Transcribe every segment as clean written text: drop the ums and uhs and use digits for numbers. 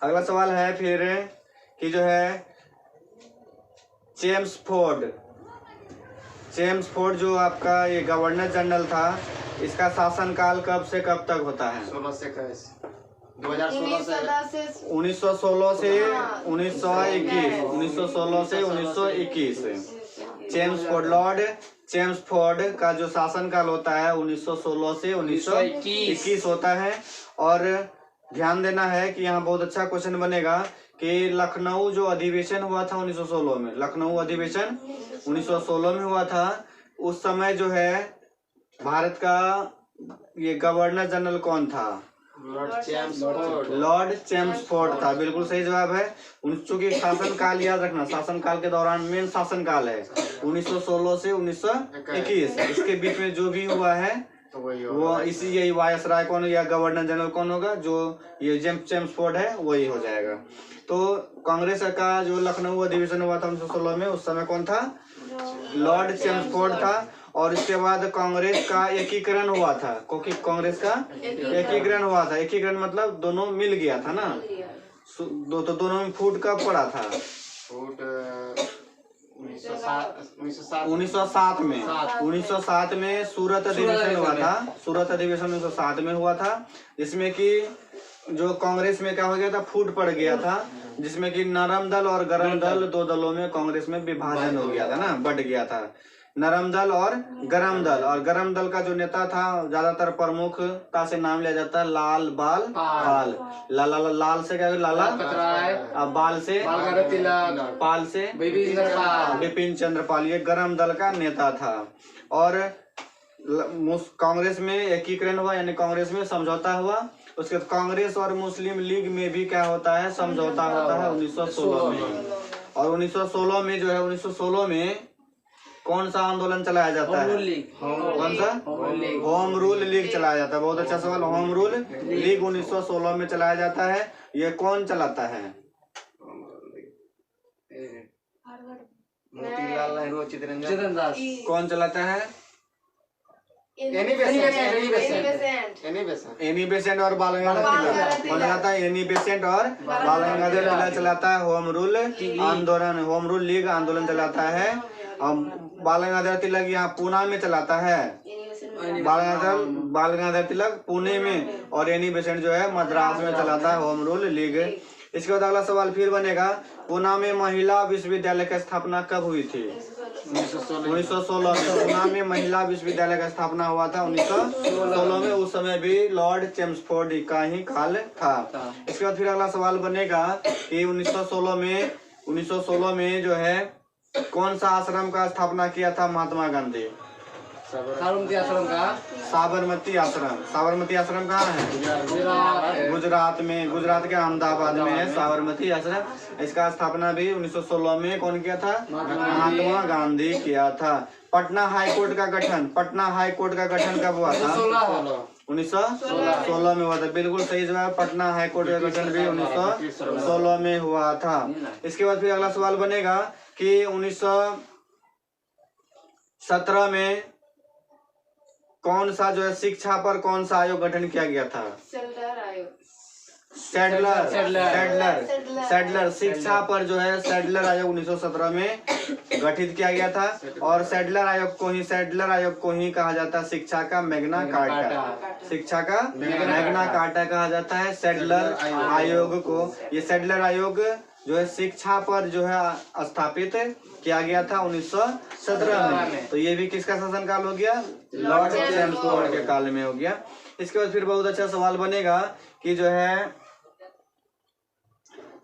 अगला सवाल है फिर कि जो है चेम्सफोर्ड जो आपका ये गवर्नर जनरल था, इसका शासनकाल कब से कब तक होता है? 16 से 2016 से 1916 से 1921, 1916 से 1921। लॉर्ड चेम्सफोर्ड का जो शासनकाल होता है 1916 से 1921 होता है। और ध्यान देना है कि यहाँ बहुत अच्छा क्वेश्चन बनेगा कि लखनऊ जो अधिवेशन हुआ था 1916 में, लखनऊ अधिवेशन 1916 में हुआ था, उस समय जो है भारत का ये गवर्नर जनरल कौन था? लॉर्ड चेम्सफोर्ड था। बिल्कुल सही जवाब है। चूंकि शासनकाल याद रखना, शासनकाल के दौरान मेन शासनकाल है 1916 से 1921। इसके बीच में जो भी हुआ है तो वही वो इसी यही वायसराय कौन या गवर्नर जनरल कौन होगा? जो ये चेम्सफोर्ड है वही हो जाएगा। तो कांग्रेस का जो लखनऊ अधिवेशन हुआ था 1916 में, उस समय कौन था? लॉर्ड चेम्सफोर्ड था। और इसके बाद कांग्रेस का एकीकरण हुआ था, क्योंकि कांग्रेस का एकीकरण हुआ था। एकीकरण मतलब दोनों मिल गया था ना, तो दोनों में फूट कब पड़ा था? फूट 1907 में सूरत अधिवेशन हुआ था। सूरत अधिवेशन 1907 में हुआ था, जिसमें कि जो कांग्रेस में क्या हो गया था? फूट पड़ गया था, जिसमें कि नरम दल और गरम दल, दो दलों में कांग्रेस में विभाजन हो गया था ना, बट गया था नरम दल और गरम दल। और गरम दल का जो नेता था, ज्यादातर प्रमुखता से नाम लिया जाता है लाल बाल पाल। लाल से क्या? लाला बाल से पाल से बिपिन चंद्र पाल, ये गरम दल का नेता था। और कांग्रेस में एकीकरण हुआ, यानी कांग्रेस में समझौता हुआ। उसके बाद कांग्रेस और मुस्लिम लीग में भी क्या होता है? समझौता होता है 1916 में। और 1916 में जो है, 1916 में कौन सा आंदोलन चलाया जाता है? कौन सा? होम रूल लीग चलाया जाता है। बहुत अच्छा सवाल। होम रूल लीग 1916 में चलाया जाता है। ये कौन चलाता है? मोतीलाल नेहरू, चित्तरंजन दास। कौन चलाता है? एनी बेसेंट और बाल गंगाधर तिलक। कौन चलाता है? एनी बेसेंट और बाल गंगाधर तिलक चलाता है होम रूल आंदोलन, होम रूल लीग आंदोलन चलाता है। बाल गंगाधर तिलक यहाँ पूना में चलाता है। बाल गंगाधर तिलक पुणे में, और एनी बेसेंट जो है मद्रास में चलाता है होम रूल लीग। इसके बाद अगला सवाल फिर बनेगा, पूना में महिला विश्वविद्यालय की स्थापना कब हुई थी? 1916 में। पूना में महिला विश्वविद्यालय का स्थापना हुआ था 1916 में। उस समय भी लॉर्ड चेम्सफोर्ड का ही काल था। इसके बाद फिर अगला सवाल बनेगा कि 1916 में जो है कौन सा आश्रम का स्थापना किया था महात्मा गांधी? साबरमती आश्रम का। साबरमती आश्रम। साबरमती आश्रम कहाँ है? गुजरात में। गुजरात के अहमदाबाद में है साबरमती आश्रम। इसका स्थापना भी 1916 में कौन किया था? महात्मा गांधी किया था। पटना हाई कोर्ट का गठन, पटना हाई कोर्ट का गठन कब हुआ था? 1916 में हुआ था। बिल्कुल सही जवाब। पटना हाई कोर्ट का गठन भी 1916 में हुआ था। इसके बाद फिर अगला सवाल बनेगा कि 1917 में कौन सा जो है शिक्षा पर कौन सा आयोग गठन किया गया था? सैडलर शिक्षा पर जो है सैडलर आयोग 1917 में गठित किया गया था। और सैडलर आयोग को ही कहा जाता है शिक्षा का मैग्ना कार्टा। शिक्षा का मैग्ना कार्टा कहा जाता है सैडलर आयोग को। ये सैडलर आयोग जो है शिक्षा पर जो है स्थापित किया गया था 1917 में। तो ये भी किसका शासनकाल हो गया? लॉर्ड चेम्सफोर्ड के काल में हो गया। इसके बाद फिर बहुत अच्छा सवाल बनेगा कि जो है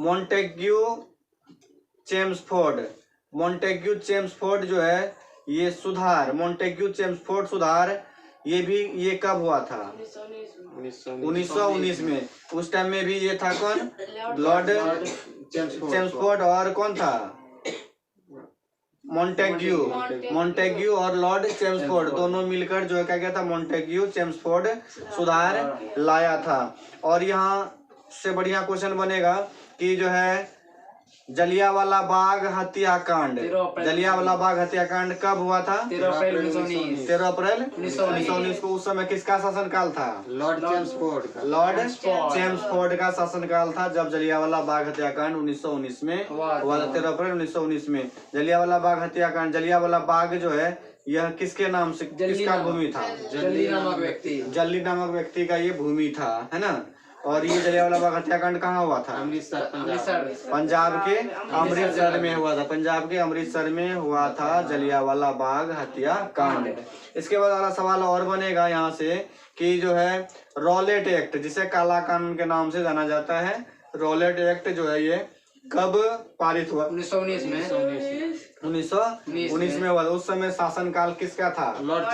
मोंटेग्यू चेम्सफोर्ड जो है ये सुधार, मोंटेग्यू चेम्सफोर्ड सुधार, ये कब हुआ था? 1919 में। उस टाइम में भी ये था कौन? लॉर्ड चेम्सफोर्ड और कौन था? मोंटेग्यू और लॉर्ड चेम्सफोर्ड दोनों मिलकर जो है क्या किया था? मोंटेग्यू चेम्सफोर्ड सुधार लाया था। और यहाँ से बढ़िया क्वेश्चन बनेगा कि जो है जलियांवाला बाग हत्याकांड। जलियांवाला बाग हत्याकांड कब हुआ था? 13 अप्रैल 1919। 13 अप्रैल 1919 को। उस समय किसका शासनकाल था? लॉर्ड चेम्सफोर्ड का। लॉर्ड चेम्सफोर्ड का शासनकाल था, जब जलियांवाला बाग हत्याकांड 1919 में हुआ था। 13 अप्रैल 1919 में जलियांवाला बाग हत्याकांड। जलियांवाला बाग जो है यह किसके नाम से, किसका भूमि था? जल्दी नामक व्यक्ति। जल्दी नामक व्यक्ति का ये भूमि था, है ना। और ये जलियांवाला बाग हत्याकांड कहाँ हुआ था? अमृतसर, पंजाब के अमृतसर में हुआ था। पंजाब के अमृतसर में हुआ था जलियांवाला बाग हत्याकांड। इसके बाद अगला सवाल और बनेगा यहाँ से कि जो है रॉलेट एक्ट, जिसे काला कानून के नाम से जाना जाता है, रॉलेट एक्ट जो है ये कब पारित हुआ? 1919 में। 1919 में हुआ। उस समय शासनकाल किसका था? लॉर्ड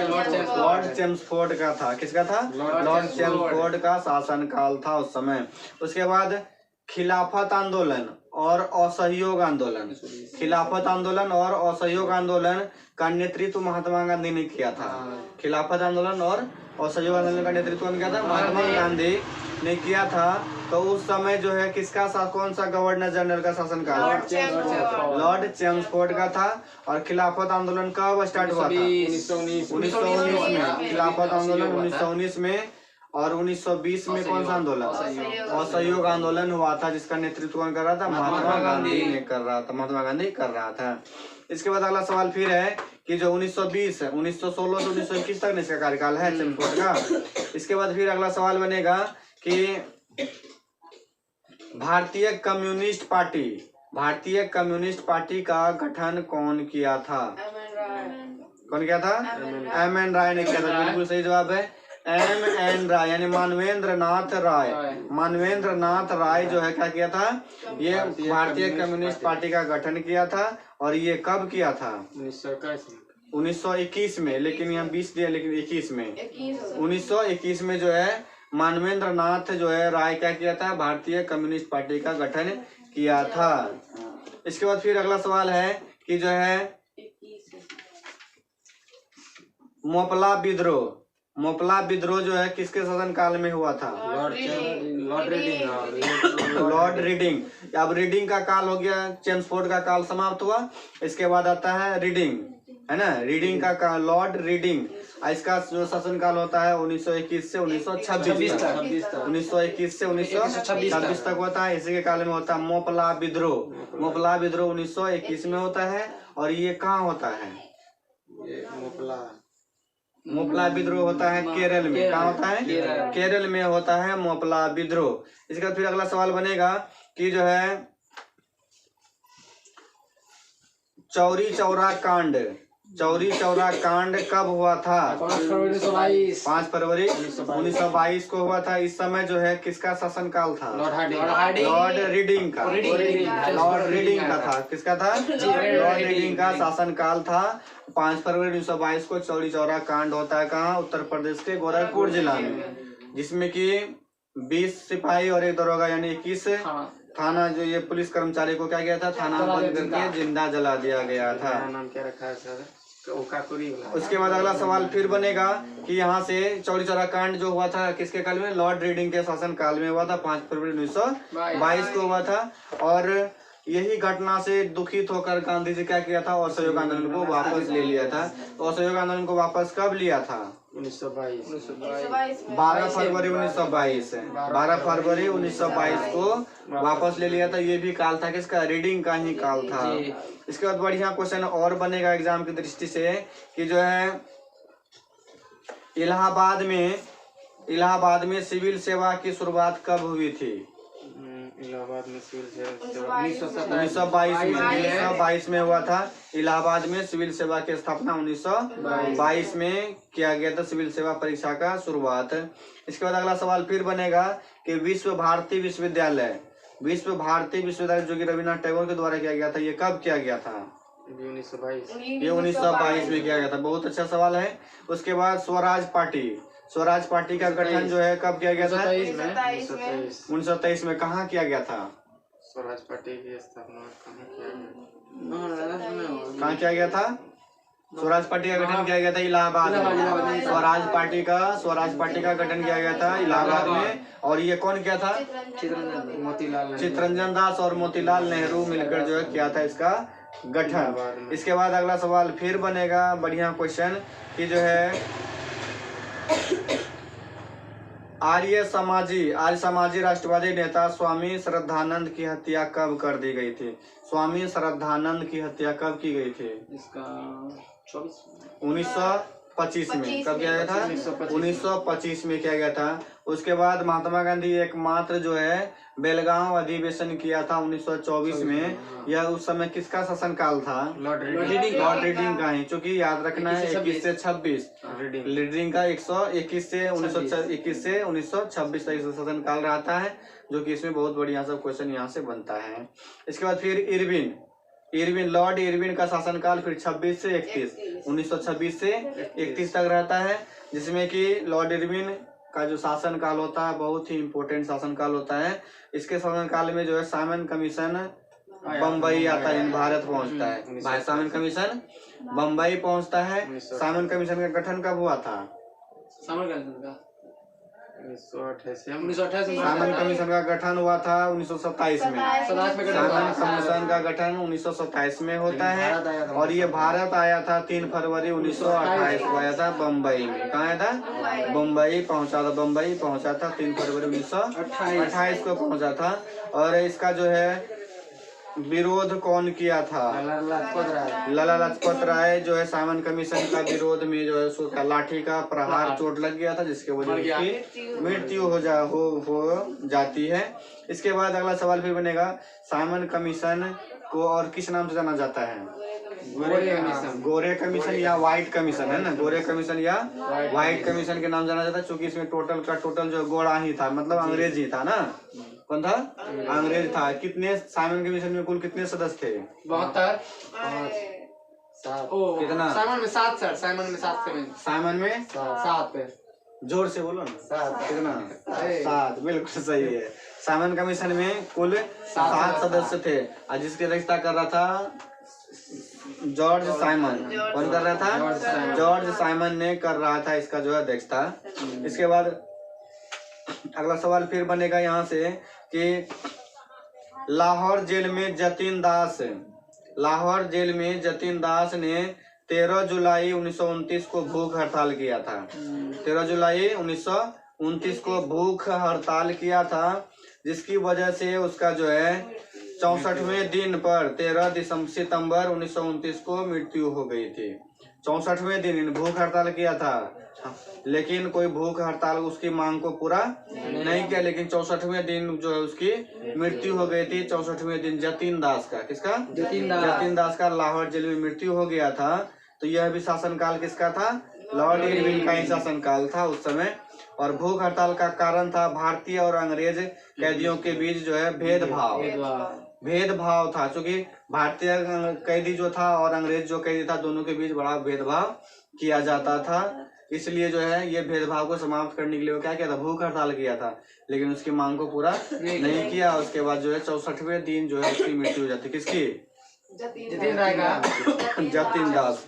चेम्सफोर्ड का था। किसका था? लॉर्ड चेम्सफोर्ड का शासनकाल था उस समय। उसके बाद खिलाफत आंदोलन और असहयोग आंदोलन। खिलाफत आंदोलन और असहयोग आंदोलन का नेतृत्व महात्मा गांधी ने किया था। खिलाफत आंदोलन और असहयोग आंदोलन का नेतृत्व कौन किया था? महात्मा गांधी ने किया था। तो उस समय जो है किसका कौन सा गवर्नर जनरल का शासनकाल? लॉर्ड चेम्सफोर्ड का था। और खिलाफत आंदोलन कब स्टार्ट हुआ था? 1919 में। खिलाफत आंदोलन 1919 में। और 1920 में कौन सा आंदोलन? असहयोग आंदोलन हुआ था, जिसका नेतृत्व कौन कर रहा था? महात्मा गांधी ने कर रहा था। महात्मा गांधी कर रहा था। इसके बाद अगला सवाल फिर है कि जो 1920 1916 से 1921 तक इसका कार्यकाल है चेम्सफोर्ड का। इसके बाद फिर अगला सवाल बनेगा कि भारतीय कम्युनिस्ट पार्टी का गठन कौन किया था? कौन किया था? M.N. राय ने किया था। बिल्कुल सही जवाब है M.N. राय, यानी मानवेंद्र नाथ राय। मानवेंद्र नाथ राय जो है क्या किया था? ये भारतीय कम्युनिस्ट पार्टी का गठन किया था। और ये कब किया था? 1921 में। लेकिन यहाँ 20 दिया, लेकिन 21 में। 1921 में जो है मानवेंद्र नाथ जो है राय क्या किया था? भारतीय कम्युनिस्ट पार्टी का गठन किया था। इसके बाद फिर अगला सवाल है कि जो है मोपला विद्रोह जो है किसके शासनकाल में हुआ था? Lord reading. अब रीडिंग का काल हो गया, चेम्सफोर्ड का काल समाप्त हुआ। इसके बाद आता है रीडिंग, है ना। रीडिंग का काल, लॉर्ड रीडिंग। इसका जो शासनकाल होता है 1921 से 1926 तक। 1921 से 1926 तक होता है। इसी के काल में होता है मोपला विद्रोह। मोपला विद्रोह 1921 में होता है। और ये कहाँ होता है? मोपला विद्रोह होता है केरल में। कहाँ होता है? केरल में होता है मोपला विद्रोह। इसके बाद फिर अगला सवाल बनेगा कि जो है चौरी चौरा कांड कब हुआ था? 5 फरवरी 1922 को हुआ था। इस समय जो है किसका शासनकाल था? लॉर्ड रीडिंग का। लॉर्ड रीडिंग का था। किसका था? लॉर्ड रीडिंग का शासनकाल था। 5 फरवरी 1922 को चौरी चौरा कांड होता है। कहाँ? उत्तर प्रदेश के गोरखपुर जिला में, जिसमें कि 20 सिपाही और 1 दरोगा यानी 21 थाना जो ये पुलिस कर्मचारी को क्या किया था? थाना बंद करके जिंदा जला दिया गया था। नाम क्या रखा है सर? उसके बाद अगला सवाल फिर बनेगा कि यहाँ से चौरी चौरा कांड जो हुआ था किसके काल में? लॉर्ड रीडिंग के शासन काल में हुआ था। 5 फरवरी 1922 को हुआ था। और यही घटना से दुखित होकर गांधी जी क्या किया था? असहयोग आंदोलन को वापस ले लिया था। तो असहयोग आंदोलन को वापस कब लिया था? 12 फरवरी 1922। 12 फरवरी 1922 को वापस ले लिया था। ये भी काल था किसका? रीडिंग का ही काल था। इसके बाद बढ़िया क्वेश्चन और बनेगा एग्जाम की दृष्टि से कि जो है इलाहाबाद में सिविल सेवा की शुरुआत कब हुई थी? इलाहाबाद में सिविल सेवा 1922 में हुआ था। इलाहाबाद में सिविल सेवा की स्थापना 1922 में किया गया था। सिविल सेवा परीक्षा का शुरुआत। इसके बाद अगला सवाल फिर बनेगा कि विश्व भारती विश्वविद्यालय जो कि रविन्द्रनाथ टैगोर के द्वारा किया गया था, ये कब किया गया था? 1922। ये 1922 में किया गया था। बहुत अच्छा सवाल है। उसके बाद स्वराज पार्टी का गठन जो है कब किया गया था? 1923 में। कहाँ किया गया था? स्वराज पार्टी की स्थापना कहाँ किया गया? कहाँ किया गया था? स्वराज पार्टी का गठन किया गया था इलाहाबाद में। स्वराज पार्टी का गठन किया गया था इलाहाबाद में। और ये कौन किया था? चित्तरंजन दास और मोतीलाल नेहरू मिलकर जो है किया था इसका गठन। इसके बाद अगला सवाल फिर बनेगा बढ़िया क्वेश्चन कि जो है आर्य समाजी राष्ट्रवादी नेता स्वामी श्रद्धानंद की हत्या कब कर दी गई थी? स्वामी श्रद्धानंद की हत्या कब की गई थी? इसका 1925 में। कब किया गया था? 1925 में किया गया था। उसके बाद महात्मा गांधी एकमात्र जो है बेलगांव अधिवेशन किया था 1924 में। यह उस समय किसका शासनकाल था? लॉर्ड रीडिंग का ही, क्योंकि याद रखना है 21 से 26 रीडिंग का 121 से 1926 तक शासनकाल रहता है, जो कि इसमें बहुत बढ़िया सब क्वेश्चन यहाँ से बनता है। इसके बाद फिर लॉर्ड इरविन का शासनकाल फिर 26 से 31 1926 से 31 तक रहता है, जिसमें कि लॉर्ड इरविन का जो शासनकाल होता है बहुत ही इम्पोर्टेंट शासनकाल होता है। इसके शासनकाल में जो है साइमन कमीशन बम्बई आता है, भारत पहुंचता है। साइमन कमीशन बम्बई पहुंचता है। साइमन कमीशन का गठन कब हुआ था? 1928 साइमन कमीशन का गठन हुआ था 1927 में। साइमन कमीशन का गठन 1927 में होता है। और ये भारत आया था 3 फरवरी 1928 को आया था बम्बई में। कहाँ आया था? बम्बई पहुंचा था 3 फरवरी 1928 को पहुंचा था। और इसका जो है विरोध कौन किया था? लाला लाजपत राय जो है साइमन कमीशन का विरोध में जो है उसका लाठी का प्रहार चोट लग गया था, जिसके वजह से उसकी मृत्यु हो जाती है। इसके बाद अगला सवाल फिर बनेगा, साइमन कमीशन को और किस नाम से जाना जाता है? गोरे कमीशन या व्हाइट कमीशन, है ना? गोरे कमीशन या व्हाइट कमीशन के नाम जाना जाता है, क्योंकि इसमें टोटल जो गोरा ही था, मतलब अंग्रेज ही था ना। कौन था? अंग्रेज था। कितने साइमन कमीशन में कुल कितने सदस्य थे? 72 कितना? साइमन में 7 सर। साइमन में 7 पे जोर से बोलो ना। कितना? 7। बिल्कुल सही है। साइमन कमीशन में कुल 7 सदस्य थे, और जिसकी अध्यक्षता कर रहा था जॉर्ज साइमन। कौन कर रहा था? जॉर्ज साइमन ने कर रहा था इसका जो है अध्यक्षता। इसके बाद अगला सवाल फिर बनेगा यहाँ से कि लाहौर जेल में जतिन दास ने 13 जुलाई 1929 को भूख हड़ताल किया था। 13 जुलाई 1929 को भूख हड़ताल किया था, जिसकी वजह से उसका जो है 64वें दिन पर 13 सितंबर 1929 को मृत्यु हो गई थी। 64वें दिन भूख हड़ताल किया था, लेकिन कोई भूख हड़ताल उसकी मांग को पूरा नहीं किया, लेकिन 64वें दिन जो है उसकी मृत्यु हो गई थी। 64वें दिन जतिन दास का, किसका? जतिन दास का लाहौर जेल में मृत्यु हो गया था। तो यह भी शासनकाल किसका था? लॉर्ड इरविन का ही शासनकाल था उस समय। और भूख हड़ताल का कारण था भारतीय और अंग्रेज कैदियों के बीच जो है भेदभाव था, क्योंकि भारतीय कैदी जो था और अंग्रेज जो कैदी था दोनों के बीच बड़ा भेदभाव किया जाता था। इसलिए जो है ये भेदभाव को समाप्त करने के लिए वो क्या किया था? भूख हड़ताल किया था, लेकिन उसकी मांग को पूरा नहीं किया। उसके बाद जो है 64वें दिन जो है उसकी मृत्यु हो जाती। किसकी? जतिन दास।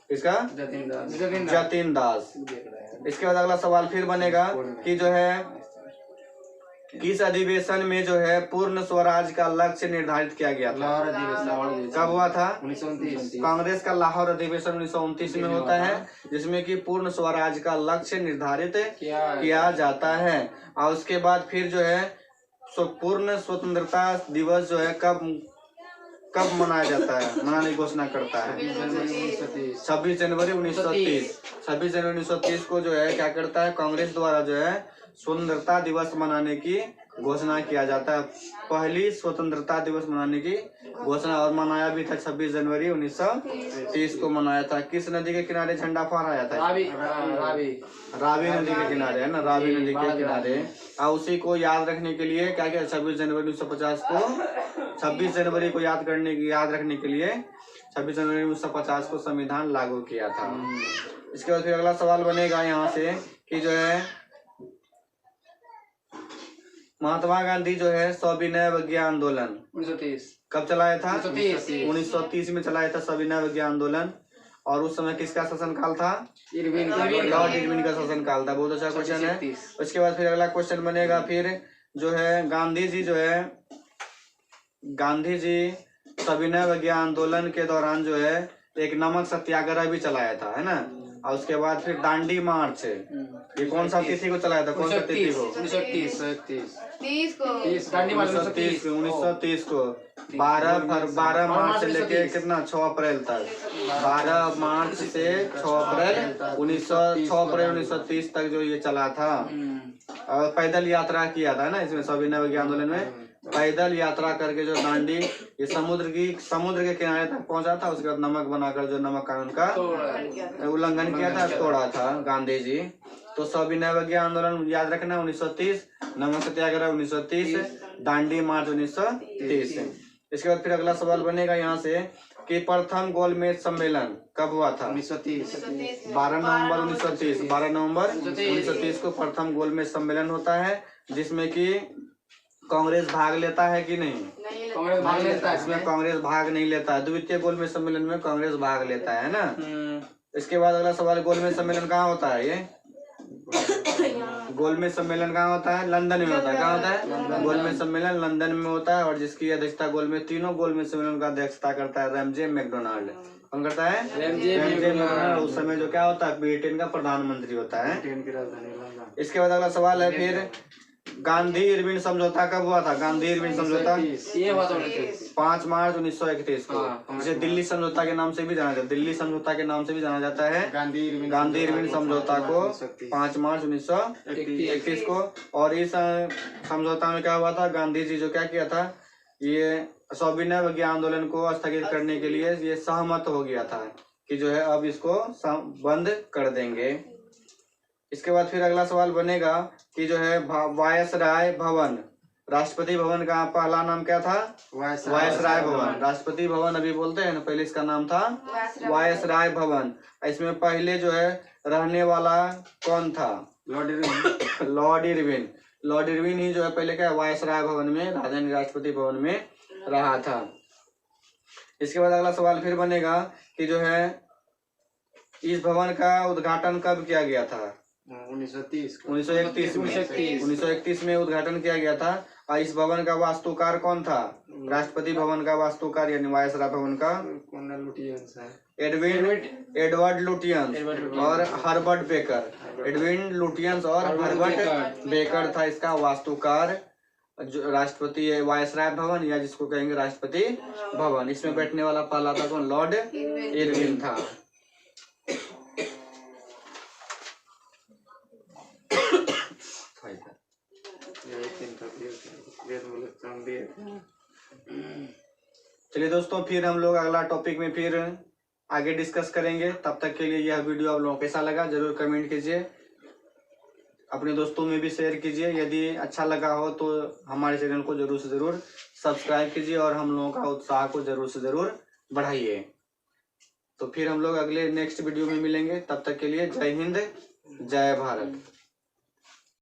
किसका? जतिन दास। इसके बाद अगला सवाल फिर बनेगा कि जो है किस अधिवेशन में जो है पूर्ण स्वराज का लक्ष्य निर्धारित किया गया था? कब हुआ था? 1929। कांग्रेस का लाहौर अधिवेशन 1929 में होता है, जिसमें कि पूर्ण स्वराज का लक्ष्य निर्धारित किया जाता है। और उसके बाद फिर जो है पूर्ण स्वतंत्रता दिवस जो है कब मनाया जाता है? मनाने की घोषणा करता है 26 जनवरी 1930। 26 जनवरी 1930 को जो है क्या करता है? कांग्रेस द्वारा जो है स्वतंत्रता दिवस मनाने की घोषणा किया जाता है। पहली स्वतंत्रता दिवस मनाने की घोषणा और मनाया भी था 26 जनवरी 1930 को मनाया था। किस नदी के किनारे झंडा फहराया था? रावी नदी के किनारे, है ना? रावी नदी के किनारे। और उसी को याद रखने के लिए क्या किया? 26 जनवरी 1950 को 26 जनवरी को याद रखने के लिए 26 जनवरी 1950 को संविधान लागू किया था। इसके बाद फिर अगला सवाल बनेगा यहाँ से कि जो है महात्मा गांधी जो है सविनय अवज्ञा आंदोलन 1930 कब चलाया था? 1930 में चलाया था सविनय अवज्ञा आंदोलन। और उस समय किसका शासनकाल था? इरविन लॉर्ड इरविन का शासनकाल था। बहुत अच्छा क्वेश्चन है। उसके बाद फिर अगला क्वेश्चन बनेगा फिर जो है गांधी जी जो है गांधी जी सविनय अवज्ञा आंदोलन के दौरान जो है एक नमक सत्याग्रह भी चलाया था, है ना। और उसके बाद फिर दांडी मार्च, ये कौन सा तिथि को चलाया था? कौन सा तिथि को? 1930 को 12 मार्च से लेके कितना 6 अप्रैल तक, 12 मार्च से 6 अप्रैल 1930 तक जो ये चला था। और पैदल यात्रा किया था ना इसमें, सविनय अवज्ञा आंदोलन में पैदल यात्रा करके जो दांडी ये समुद्र के किनारे तक पहुंचा था। उसके बाद नमक बनाकर जो नमक कानून का उल्लंघन किया था, तोड़ा था गांधी जी। तो सविनय अवज्ञा आंदोलन याद रखना 1930, नमक सत्याग्रह 1930, दांडी मार्च 1930। इसके बाद फिर अगला सवाल बनेगा यहाँ से कि प्रथम गोलमेज सम्मेलन कब हुआ था? 1930 12 नवंबर 1930। 12 नवंबर 1930 को प्रथम गोलमेज सम्मेलन होता है, जिसमें कि कांग्रेस भाग लेता है कि नहीं? कांग्रेस भाग लेता है। इसमें कांग्रेस भाग नहीं लेता है। द्वितीय गोलमेज सम्मेलन में कांग्रेस भाग लेता है ना। इसके बाद अगला सवाल, गोलमेज सम्मेलन कहाँ होता है? ये गोलमेज सम्मेलन कहाँ होता है? लंदन में होता है। कहाँ होता है? गोलमेज सम्मेलन लंदन में होता है। और जिसकी अध्यक्षता तीनों गोलमेज सम्मेलन का अध्यक्षता करता है रैमजे मैकडोनाल्ड। कौन करता है? Ramsay MacDonald. उस समय जो क्या होता है, ब्रिटेन का प्रधानमंत्री होता है। इसके बाद अगला सवाल है फिर गांधी इरविन समझौता कब हुआ था? गांधी इरविन समझौता 5 मार्च 1931 को, जिसे दिल्ली समझौता के नाम से भी जाना जाता है। दिल्ली समझौता के नाम से भी जाना जाता है। गांधी इरविन समझौता को 5 मार्च 1931 को। और इस समझौता में क्या हुआ था? गांधी जी जो क्या किया था, ये सविनय अवज्ञा आंदोलन को स्थगित करने के लिए ये सहमत हो गया था कि जो है अब इसको बंद कर देंगे। इसके बाद फिर अगला सवाल बनेगा कि जो है वायसराय भवन, राष्ट्रपति भवन का पहला नाम क्या था? वायसराय भवन। राष्ट्रपति भवन अभी बोलते हैं ना, पहले इसका नाम था वायसराय भवन। इसमें पहले जो है रहने वाला कौन था? Lord Irwin. लॉर्ड इरविन ही जो है पहले क्या वायसराय भवन में, राजधानी राष्ट्रपति भवन में रहा था। इसके बाद अगला सवाल फिर बनेगा कि जो है इस भवन का उद्घाटन कब किया गया था? 1931 में उद्घाटन किया गया था। और इस भवन का वास्तुकार कौन था? राष्ट्रपति भवन का वास्तुकार यानी वायसराय भवन का एडवर्ड लुटियंस और हर्बर्ट बेकर। एडविन लुटियंस और हर्बर्ट बेकर था इसका वास्तुकार। जो राष्ट्रपति वायसराय भवन या जिसको कहेंगे राष्ट्रपति भवन, इसमें बैठने वाला पहला था कौन? लॉर्ड इरविन था। चलिए दोस्तों, फिर हम लोग अगला टॉपिक में फिर आगे डिस्कस करेंगे। तब तक के लिए यह वीडियो आप लोगों को कैसा लगा जरूर कमेंट कीजिए, अपने दोस्तों में भी शेयर कीजिए। यदि अच्छा लगा हो तो हमारे चैनल को जरूर से जरूर सब्सक्राइब कीजिए और हम लोगों का उत्साह को जरूर से जरूर बढ़ाइए। तो फिर हम लोग अगले नेक्स्ट वीडियो में मिलेंगे। तब तक के लिए जय हिंद, जय भारत।